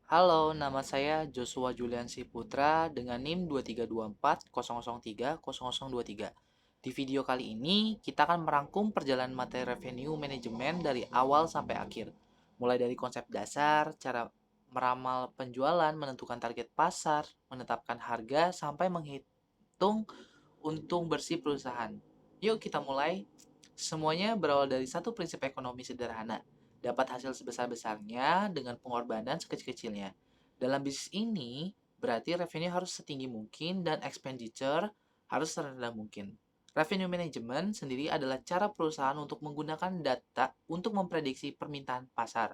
Halo, nama saya Joshua Julian Putra dengan NIM 2324003023. Di video kali ini, kita akan merangkum perjalanan materi revenue manajemen dari awal sampai akhir. Mulai dari konsep dasar, cara meramal penjualan, menentukan target pasar, menetapkan harga, sampai menghitung untung bersih perusahaan. Yuk kita mulai. Semuanya berawal dari satu prinsip ekonomi sederhana. Dapat hasil sebesar-besarnya dengan pengorbanan sekecil-kecilnya. Dalam bisnis ini, berarti revenue harus setinggi mungkin dan expenditure harus serendah mungkin. Revenue management sendiri adalah cara perusahaan untuk menggunakan data untuk memprediksi permintaan pasar,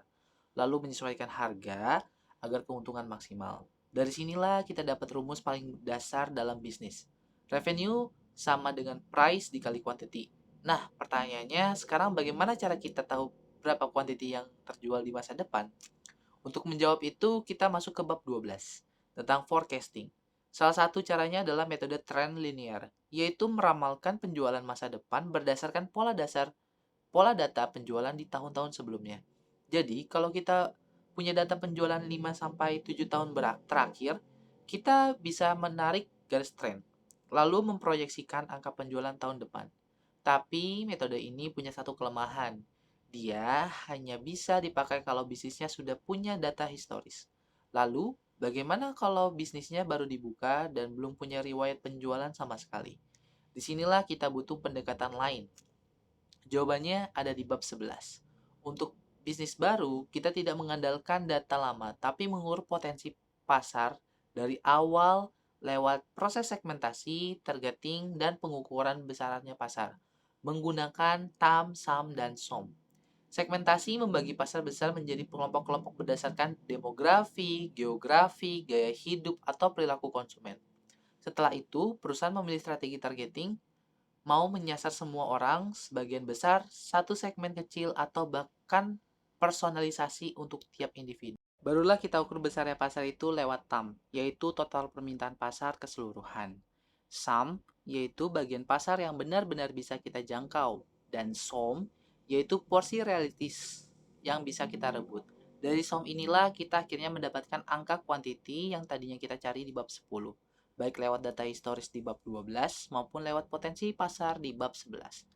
lalu menyesuaikan harga agar keuntungan maksimal. Dari sinilah kita dapat rumus paling dasar dalam bisnis. Revenue sama dengan price dikali quantity. Nah, pertanyaannya sekarang bagaimana cara kita tahu berapa quantity yang terjual di masa depan? Untuk menjawab itu, kita masuk ke bab 12 tentang forecasting. Salah satu caranya adalah metode trend linear, yaitu meramalkan penjualan masa depan berdasarkan pola data penjualan di tahun-tahun sebelumnya. Jadi, kalau kita punya data penjualan 5 sampai 7 tahun terakhir, kita bisa menarik garis tren, lalu memproyeksikan angka penjualan tahun depan. Tapi metode ini punya satu kelemahan. Dia hanya bisa dipakai kalau bisnisnya sudah punya data historis. Lalu, bagaimana kalau bisnisnya baru dibuka dan belum punya riwayat penjualan sama sekali? Disinilah kita butuh pendekatan lain. Jawabannya ada di bab 11. Untuk bisnis baru, kita tidak mengandalkan data lama, tapi mengukur potensi pasar dari awal lewat proses segmentasi, targeting, dan pengukuran besarannya pasar menggunakan TAM, SAM, dan SOM. Segmentasi membagi pasar besar menjadi kelompok-kelompok berdasarkan demografi, geografi, gaya hidup, atau perilaku konsumen. Setelah itu, perusahaan memilih strategi targeting, mau menyasar semua orang, sebagian besar, satu segmen kecil, atau bahkan personalisasi untuk tiap individu. Barulah kita ukur besarnya pasar itu lewat TAM, yaitu total permintaan pasar keseluruhan. SAM, yaitu bagian pasar yang benar-benar bisa kita jangkau. Dan SOM, yaitu porsi realistis yang bisa kita rebut. Dari SOM inilah kita akhirnya mendapatkan angka kuantiti yang tadinya kita cari di bab 10, baik lewat data historis di bab 12 maupun lewat potensi pasar di bab 11.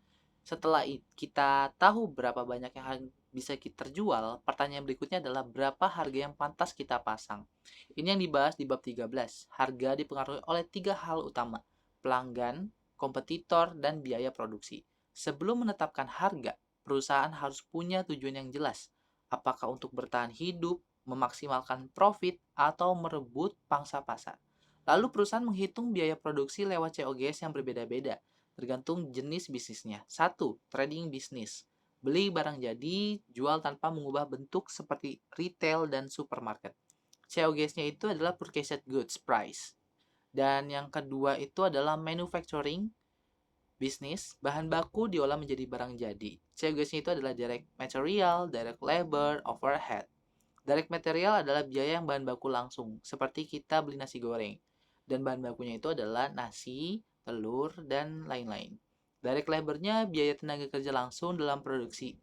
Setelah kita tahu berapa banyak yang bisa kita terjual, pertanyaan berikutnya adalah berapa harga yang pantas kita pasang. Ini yang dibahas di bab 13. Harga dipengaruhi oleh tiga hal utama: pelanggan, kompetitor, dan biaya produksi. Sebelum menetapkan harga, perusahaan harus punya tujuan yang jelas. Apakah untuk bertahan hidup, memaksimalkan profit, atau merebut pangsa pasar. Lalu perusahaan menghitung biaya produksi lewat COGS yang berbeda-beda, tergantung jenis bisnisnya. Satu, trading bisnis. Beli barang jadi, jual tanpa mengubah bentuk seperti retail dan supermarket. COGS-nya itu adalah purchased goods price. Dan yang kedua itu adalah manufacturing bisnis. Bahan baku diolah menjadi barang jadi. COGS-nya itu adalah direct material, direct labor, overhead. Direct material adalah biaya yang bahan baku langsung, seperti kita beli nasi goreng. Dan bahan bakunya itu adalah nasi, telur, dan lain-lain. Direct labor-nya biaya tenaga kerja langsung dalam produksi.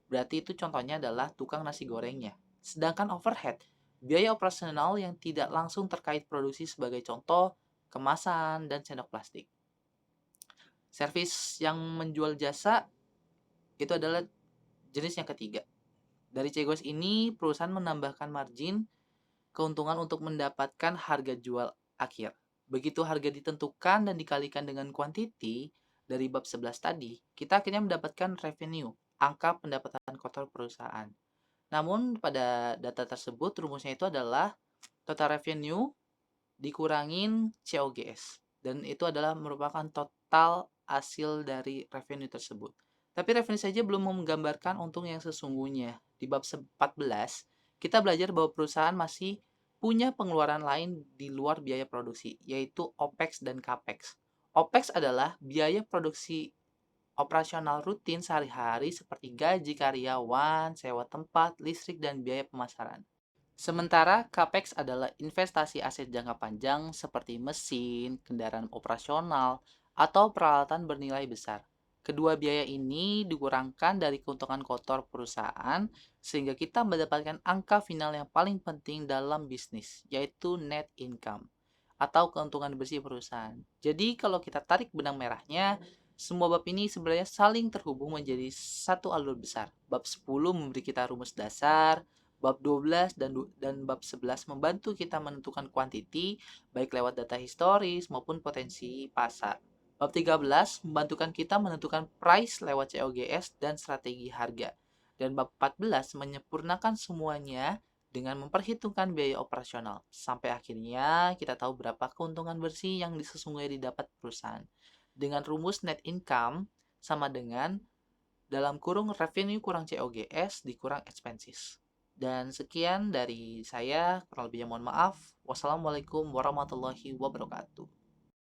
Berarti itu contohnya adalah tukang nasi gorengnya. Sedangkan overhead, biaya operasional yang tidak langsung terkait produksi sebagai contoh, kemasan, dan sendok plastik. Servis yang menjual jasa itu adalah jenis yang ketiga. Dari CGOS ini, perusahaan menambahkan margin keuntungan untuk mendapatkan harga jual akhir. Begitu harga ditentukan dan dikalikan dengan kuantiti dari bab 11 tadi, kita akhirnya mendapatkan revenue, angka pendapatan kotor perusahaan. Namun pada data tersebut rumusnya itu adalah total revenue dikurangin COGS. Dan itu adalah merupakan total hasil dari revenue tersebut. Tapi revenue saja belum menggambarkan untung yang sesungguhnya. Di bab 14, kita belajar bahwa perusahaan masih punya pengeluaran lain di luar biaya produksi, yaitu OPEX dan CAPEX. OPEX adalah biaya produksi operasional rutin sehari-hari seperti gaji karyawan, sewa tempat, listrik, dan biaya pemasaran. Sementara CAPEX adalah investasi aset jangka panjang seperti mesin, kendaraan operasional, atau peralatan bernilai besar. Kedua biaya ini dikurangkan dari keuntungan kotor perusahaan sehingga kita mendapatkan angka final yang paling penting dalam bisnis, yaitu net income atau keuntungan bersih perusahaan. Jadi kalau kita tarik benang merahnya, semua bab ini sebenarnya saling terhubung menjadi satu alur besar. Bab 10 memberi kita rumus dasar, bab 12 dan bab 11 membantu kita menentukan kuantiti baik lewat data historis maupun potensi pasar. Bab 13 membantukan kita menentukan price lewat COGS dan strategi harga. Dan bab 14 menyempurnakan semuanya dengan memperhitungkan biaya operasional. Sampai akhirnya kita tahu berapa keuntungan bersih yang sesungguhnya didapat perusahaan. Dengan rumus net income sama dengan dalam kurung revenue kurang COGS dikurang expenses. Dan sekian dari saya, kurang lebihnya mohon maaf. Wassalamualaikum warahmatullahi wabarakatuh.